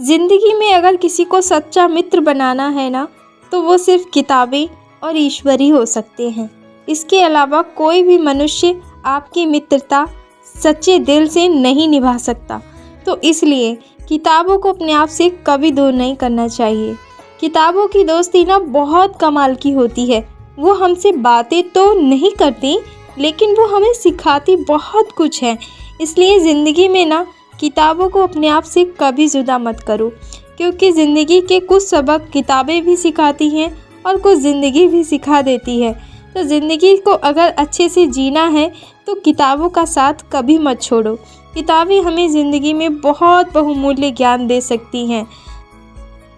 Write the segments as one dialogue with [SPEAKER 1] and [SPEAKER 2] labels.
[SPEAKER 1] ज़िंदगी में अगर किसी को सच्चा मित्र बनाना है ना, तो वो सिर्फ किताबें और ईश्वर ही हो सकते हैं। इसके अलावा कोई भी मनुष्य आपकी मित्रता सच्चे दिल से नहीं निभा सकता। तो इसलिए किताबों को अपने आप से कभी दूर नहीं करना चाहिए। किताबों की दोस्ती ना बहुत कमाल की होती है। वो हमसे बातें तो नहीं करती, लेकिन वो हमें सिखाती बहुत कुछ है। इसलिए ज़िंदगी में ना किताबों को अपने आप से कभी जुदा मत करो, क्योंकि ज़िंदगी के कुछ सबक किताबें भी सिखाती हैं और कुछ ज़िंदगी भी सिखा देती है। तो ज़िंदगी को अगर अच्छे से जीना है तो किताबों का साथ कभी मत छोड़ो। किताबें हमें ज़िंदगी में बहुत बहुमूल्य ज्ञान दे सकती हैं।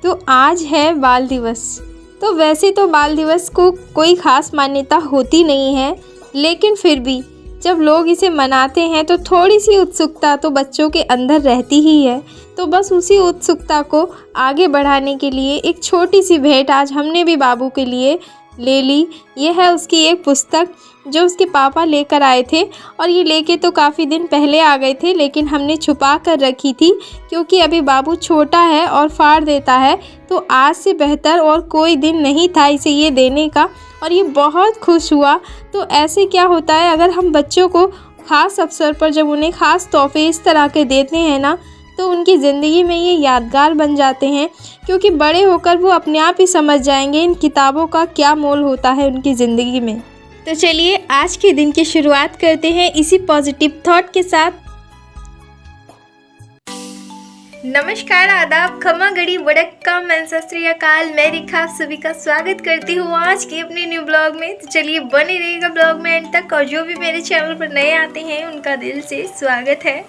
[SPEAKER 1] तो आज है बाल दिवस। तो वैसे तो बाल दिवस को कोई ख़ास मान्यता होती नहीं है, लेकिन फिर भी जब लोग इसे मनाते हैं तो थोड़ी सी उत्सुकता तो बच्चों के अंदर रहती ही है। तो बस उसी उत्सुकता को आगे बढ़ाने के लिए एक छोटी सी भेंट आज हमने भी बाबू के लिए ले ली। ये है उसकी एक पुस्तक जो उसके पापा लेकर आए थे, और ये लेके तो काफ़ी दिन पहले आ गए थे, लेकिन हमने छुपा कर रखी थी क्योंकि अभी बाबू छोटा है और फाड़ देता है। तो आज से बेहतर और कोई दिन नहीं था इसे ये देने का, और ये बहुत खुश हुआ। तो ऐसे क्या होता है, अगर हम बच्चों को ख़ास अवसर पर जब उन्हें ख़ास तोहफे इस तरह के देते हैं ना, तो उनकी ज़िंदगी में ये यादगार बन जाते हैं, क्योंकि बड़े होकर वो अपने आप ही समझ जाएंगे इन किताबों का क्या मोल होता है उनकी ज़िंदगी में। तो चलिए आज के दिन की शुरुआत करते हैं इसी पॉजिटिव थॉट के साथ। नमस्कार, आदाब, खमा गड़ी वड़क्कम, सत श्री अकाल। मैं रेखा आप सभी का स्वागत करती हूँ आज के अपने न्यू ब्लॉग में। तो चलिए बने रहिएगा ब्लॉग में एंड तक, और जो भी मेरे चैनल पर नए आते हैं उनका दिल से स्वागत है।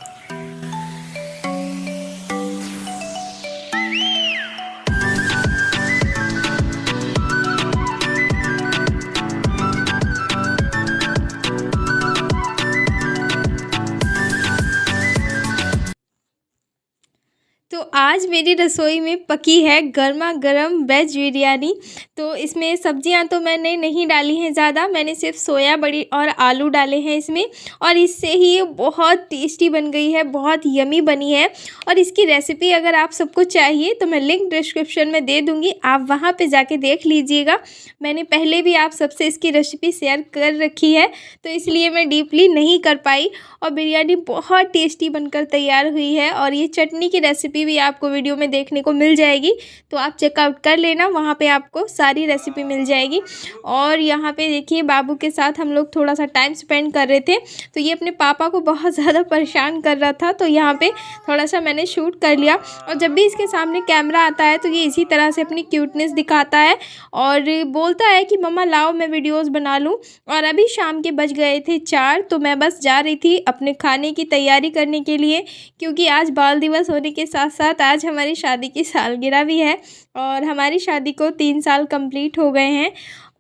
[SPEAKER 1] तो आज मेरी रसोई में पकी है गर्मा गर्म वेज बिरयानी। तो इसमें सब्जियां तो मैंने नहीं डाली हैं ज़्यादा, मैंने सिर्फ सोया बड़ी और आलू डाले हैं इसमें, और इससे ही ये बहुत टेस्टी बन गई है, बहुत यमी बनी है। और इसकी रेसिपी अगर आप सबको चाहिए तो मैं लिंक डिस्क्रिप्शन में दे दूँगी, आप वहाँ पर जाके देख लीजिएगा। मैंने पहले भी आप सबसे इसकी रेसिपी शेयर कर रखी है, तो इसलिए मैं डीपली नहीं कर पाई। और बिरयानी बहुत टेस्टी बनकर तैयार हुई है, और ये चटनी की रेसिपी भी आपको वीडियो में देखने को मिल जाएगी, तो आप चेकआउट कर लेना, वहाँ पे आपको सारी रेसिपी मिल जाएगी। और यहाँ पे देखिए बाबू के साथ हम लोग थोड़ा सा टाइम स्पेंड कर रहे थे, तो ये अपने पापा को बहुत ज़्यादा परेशान कर रहा था, तो यहाँ पे थोड़ा सा मैंने शूट कर लिया। और जब भी इसके सामने कैमरा आता है तो ये इसी तरह से अपनी क्यूटनेस दिखाता है और बोलता है कि मम्मा लाओ मैं वीडियोज़ बना लूँ। और अभी शाम के बज गए थे 4, तो मैं बस जा रही थी अपने खाने की तैयारी करने के लिए, क्योंकि आज बाल दिवस होने के साथ साथ आज हमारी शादी की सालगिरह भी है, और हमारी शादी को 3 साल कंप्लीट हो गए हैं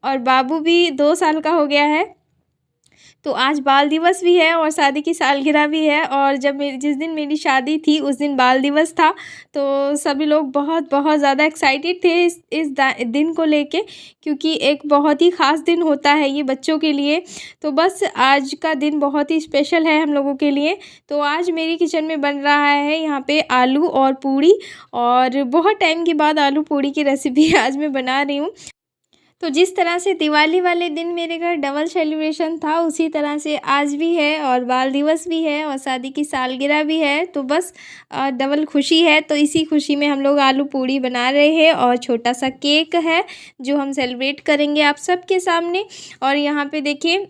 [SPEAKER 1] और बाबू भी 2 साल का हो गया है। तो आज बाल दिवस भी है और शादी की सालगिरह भी है, और जिस दिन मेरी शादी थी उस दिन बाल दिवस था। तो सभी लोग बहुत बहुत ज़्यादा एक्साइटेड थे इस दिन को लेके, क्योंकि एक बहुत ही ख़ास दिन होता है ये बच्चों के लिए। तो बस आज का दिन बहुत ही स्पेशल है हम लोगों के लिए। तो आज मेरी किचन में बन रहा है यहाँ पे आलू और पूड़ी, और बहुत टाइम के बाद आलू पूड़ी की रेसिपी आज मैं बना रही हूँ। तो जिस तरह से दिवाली वाले दिन मेरे घर डबल सेलिब्रेशन था, उसी तरह से आज भी है, और बाल दिवस भी है और शादी की सालगिरह भी है। तो बस डबल खुशी है। तो इसी खुशी में हम लोग आलू पूड़ी बना रहे हैं, और छोटा सा केक है जो हम सेलिब्रेट करेंगे आप सबके सामने। और यहाँ पे देखिए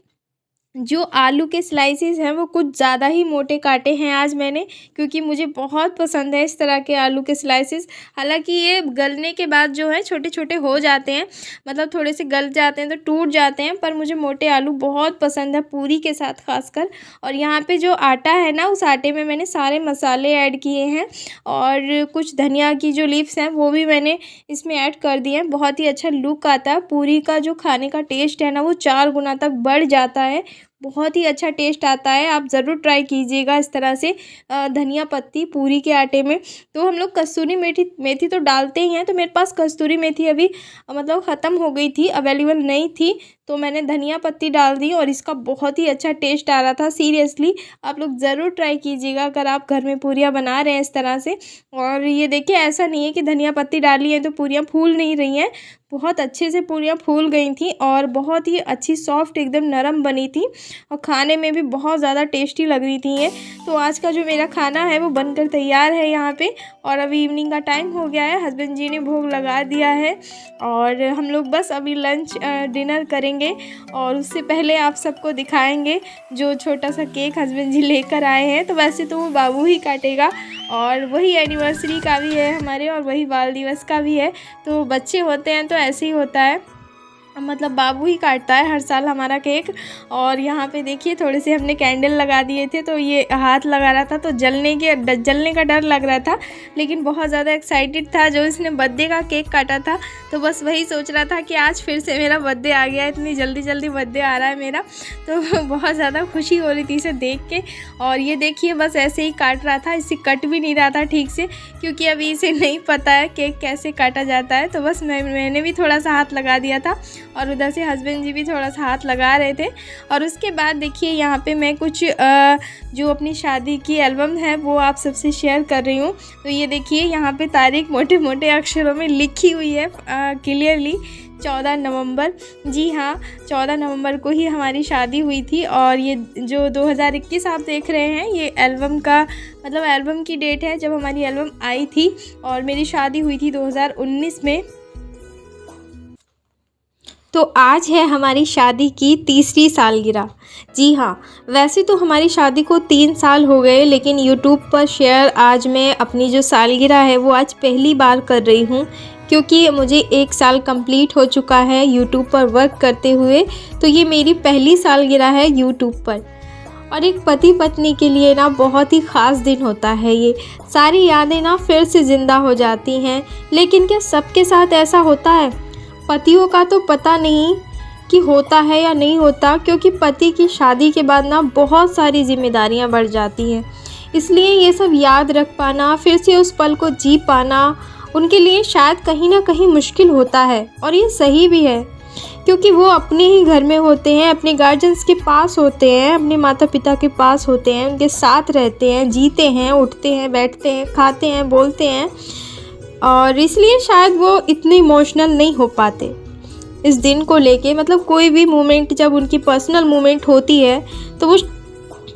[SPEAKER 1] जो आलू के स्लाइसेस हैं वो कुछ ज़्यादा ही मोटे काटे हैं आज मैंने, क्योंकि मुझे बहुत पसंद है इस तरह के आलू के स्लाइसेस। हालांकि ये गलने के बाद जो है छोटे छोटे हो जाते हैं, मतलब थोड़े से गल जाते हैं तो टूट जाते हैं, पर मुझे मोटे आलू बहुत पसंद है पूरी के साथ खासकर। और यहाँ पे जो आटा है ना, उस आटे में मैंने सारे मसाले ऐड किए हैं, और कुछ धनिया की जो लीव्स हैं वो भी मैंने इसमें ऐड कर दिए हैं। बहुत ही अच्छा लुक आता है, पूरी का जो खाने का टेस्ट है ना वो 4 गुना तक बढ़ जाता है, बहुत ही अच्छा टेस्ट आता है। आप ज़रूर ट्राई कीजिएगा इस तरह से धनिया पत्ती पूरी के आटे में। तो हम लोग कस्तूरी मेथी तो डालते ही हैं, तो मेरे पास कस्तूरी मेथी अभी मतलब ख़त्म हो गई थी, अवेलेबल नहीं थी, तो मैंने धनिया पत्ती डाल दी और इसका बहुत ही अच्छा टेस्ट आ रहा था। सीरियसली आप लोग ज़रूर ट्राई कीजिएगा अगर आप घर में पूरियाँ बना रहे हैं इस तरह से। और ये देखिए, ऐसा नहीं है कि धनिया पत्ती डाली है तो पूरियाँ फूल नहीं रही हैं, बहुत अच्छे से पूरियाँ फूल गई थी और बहुत ही अच्छी सॉफ्ट एकदम नरम बनी थी और खाने में भी बहुत ज़्यादा टेस्टी लग रही थी ये। तो आज का जो मेरा खाना है वो बनकर तैयार है यहाँ पे। और अभी इवनिंग का टाइम हो गया है, हस्बैंड जी ने भोग लगा दिया है और हम लोग बस अभी लंच डिनर करेंगे। और उससे पहले आप सबको दिखाएंगे जो छोटा सा केक हस्बैंड जी लेकर आए हैं। तो वैसे तो वो बाबू ही काटेगा और वही एनिवर्सरी का भी है हमारे और वही बाल दिवस का भी है। तो बच्चे होते हैं तो ऐसे ही होता है, मतलब बाबू ही काटता है हर साल हमारा केक। और यहाँ पे देखिए थोड़े से हमने कैंडल लगा दिए थे, तो ये हाथ लगा रहा था तो जलने का डर लग रहा था, लेकिन बहुत ज़्यादा एक्साइटेड था। जो इसने बर्थडे का केक काटा था तो बस वही सोच रहा था कि आज फिर से मेरा बर्थडे आ गया है, इतनी जल्दी जल्दी बर्थडे आ रहा है मेरा। तो बहुत ज़्यादा खुशी हो रही थी इसे देख के। और ये देखिए बस ऐसे ही काट रहा था, इसे कट भी नहीं रहा था ठीक से, क्योंकि अभी इसे नहीं पता है केक कैसे काटा जाता है। तो बस मैंने भी थोड़ा सा हाथ लगा दिया था और उधर से हस्बैंड जी भी थोड़ा सा हाथ लगा रहे थे। और उसके बाद देखिए यहाँ पे मैं कुछ जो अपनी शादी की एल्बम है वो आप सबसे शेयर कर रही हूँ। तो ये देखिए यहाँ पे तारीख मोटे मोटे अक्षरों में लिखी हुई है क्लियरली, 14 नवंबर। जी हाँ, 14 नवंबर को ही हमारी शादी हुई थी। और ये जो 2021 आप देख रहे हैं ये एल्बम का मतलब एल्बम की डेट है जब हमारी एल्बम आई थी और मेरी शादी हुई थी 2019 में। तो आज है हमारी शादी की तीसरी सालगिरह। जी हाँ, वैसे तो हमारी शादी को 3 साल हो गए, लेकिन यूट्यूब पर शेयर आज मैं अपनी जो सालगिरह है वो आज पहली बार कर रही हूँ, क्योंकि मुझे 1 साल कंप्लीट हो चुका है यूट्यूब पर वर्क करते हुए। तो ये मेरी पहली सालगिरह है यूट्यूब पर। और एक पति पत्नी के लिए ना बहुत ही ख़ास दिन होता है ये, सारी यादें ना फिर से ज़िंदा हो जाती हैं। लेकिन क्या सबके साथ ऐसा होता है? पतियों का तो पता नहीं कि होता है या नहीं होता, क्योंकि पति की शादी के बाद ना बहुत सारी जिम्मेदारियां बढ़ जाती हैं। इसलिए ये सब याद रख पाना, फिर से उस पल को जी पाना उनके लिए शायद कहीं ना कहीं मुश्किल होता है। और ये सही भी है, क्योंकि वो अपने ही घर में होते हैं, अपने गार्जियंस के पास होते हैं, अपने माता पिता के पास होते हैं, उनके साथ रहते हैं, जीते हैं, उठते हैं, बैठते हैं, खाते हैं, बोलते हैं। और इसलिए शायद वो इतने इमोशनल नहीं हो पाते इस दिन को लेके। मतलब कोई भी मोमेंट जब उनकी पर्सनल मोमेंट होती है तो वो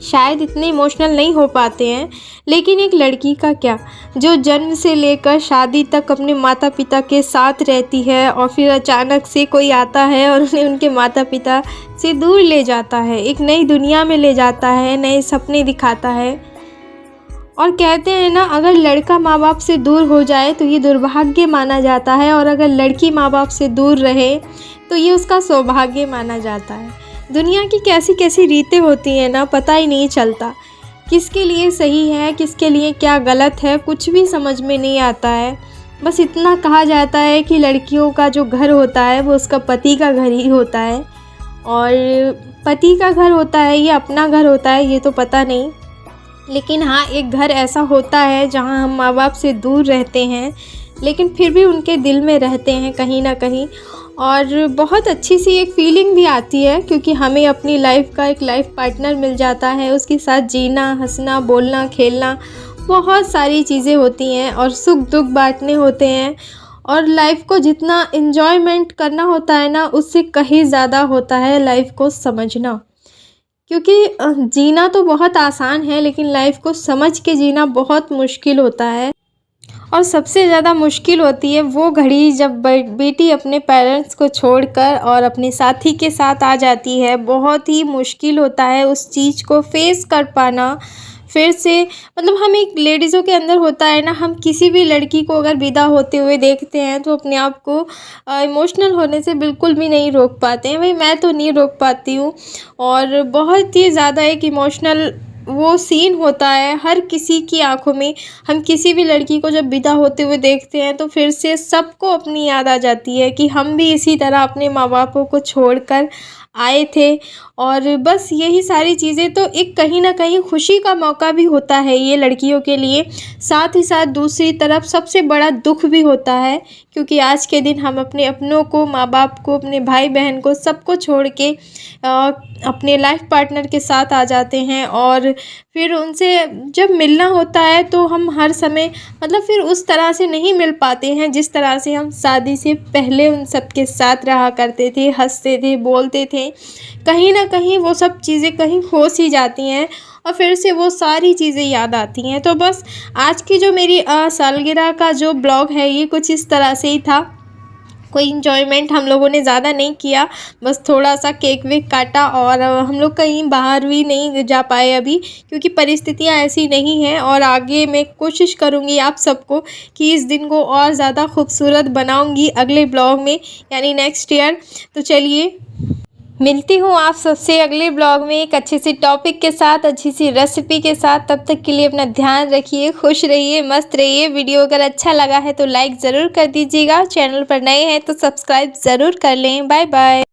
[SPEAKER 1] शायद इतने इमोशनल नहीं हो पाते हैं। लेकिन एक लड़की का क्या, जो जन्म से लेकर शादी तक अपने माता पिता के साथ रहती है और फिर अचानक से कोई आता है और उन्हें उनके माता पिता से दूर ले जाता है, एक नई दुनिया में ले जाता है, नए सपने दिखाता है। और कहते हैं ना, अगर लड़का माँ बाप से दूर हो जाए तो ये दुर्भाग्य माना जाता है, और अगर लड़की माँ बाप से दूर रहे तो ये उसका सौभाग्य माना जाता है। दुनिया की कैसी कैसी रीतें होती हैं ना, पता ही नहीं चलता किसके लिए सही है, किसके लिए क्या गलत है, कुछ भी समझ में नहीं आता है। बस इतना कहा जाता है कि लड़कियों का जो घर होता है वो उसका पति का घर ही होता है, और पति का घर होता है या अपना घर होता है ये तो पता नहीं। लेकिन हाँ, एक घर ऐसा होता है जहाँ हम माँ बाप से दूर रहते हैं, लेकिन फिर भी उनके दिल में रहते हैं कहीं ना कहीं। और बहुत अच्छी सी एक फीलिंग भी आती है, क्योंकि हमें अपनी लाइफ का एक लाइफ पार्टनर मिल जाता है, उसके साथ जीना, हंसना, बोलना, खेलना, बहुत सारी चीज़ें होती हैं और सुख दुख बांटने होते हैं। और लाइफ को जितना इन्जॉयमेंट करना होता है ना, उससे कहीं ज़्यादा होता है लाइफ को समझना। क्योंकि जीना तो बहुत आसान है, लेकिन लाइफ को समझ के जीना बहुत मुश्किल होता है। और सबसे ज़्यादा मुश्किल होती है वो घड़ी जब बेटी अपने पेरेंट्स को छोड़कर और अपने साथी के साथ आ जाती है। बहुत ही मुश्किल होता है उस चीज़ को फेस कर पाना फिर से। मतलब हम एक लेडीज़ों के अंदर होता है ना, हम किसी भी लड़की को अगर विदा होते हुए देखते हैं तो अपने आप को इमोशनल होने से बिल्कुल भी नहीं रोक पाते हैं। भाई मैं तो नहीं रोक पाती हूँ। और बहुत ही ज़्यादा एक इमोशनल वो सीन होता है हर किसी की आंखों में। हम किसी भी लड़की को जब विदा होते हुए देखते हैं तो फिर से सबको अपनी याद आ जाती है कि हम भी इसी तरह अपने माँ बापों को छोड़कर आए थे। और बस यही सारी चीज़ें, तो एक कहीं न कहीं खुशी का मौका भी होता है ये लड़कियों के लिए। साथ ही साथ दूसरी तरफ सबसे बड़ा दुःख भी होता है, क्योंकि आज के दिन हम अपने अपनों को, माँ-बाप को, अपने भाई-बहन को, सबको छोड़ के अपने लाइफ़ पार्टनर के साथ आ जाते हैं। और फिर उनसे जब मिलना होता है तो हम हर समय मतलब फिर उस तरह से नहीं मिल पाते हैं जिस तरह से हम शादी से पहले उन सब के साथ रहा करते थे, हँसते थे, बोलते थे। कहीं न कहीं वो सब चीज़ें कहीं खो सी जाती हैं और फिर से वो सारी चीज़ें याद आती हैं। तो बस आज की जो मेरी सालगिरह का जो ब्लॉग है ये कुछ इस तरह से ही था। कोई एन्जॉयमेंट हम लोगों ने ज़्यादा नहीं किया, बस थोड़ा-सा केक वेक काटा और हम लोग कहीं बाहर भी नहीं जा पाए अभी, क्योंकि परिस्थितियाँ ऐसी नहीं हैं। और आगे मैं कोशिश करूँगी आप सबको कि इस दिन को और ज़्यादा खूबसूरत बनाऊँगी अगले ब्लॉग में, यानी नेक्स्ट ईयर। तो चलिए, मिलती हूँ आप सबसे अगले ब्लॉग में एक अच्छे से टॉपिक के साथ, अच्छी सी रेसिपी के साथ। तब तक के लिए अपना ध्यान रखिए, खुश रहिए, मस्त रहिए। वीडियो अगर अच्छा लगा है तो लाइक ज़रूर कर दीजिएगा। चैनल पर नए हैं तो सब्सक्राइब ज़रूर कर लें। Bye bye.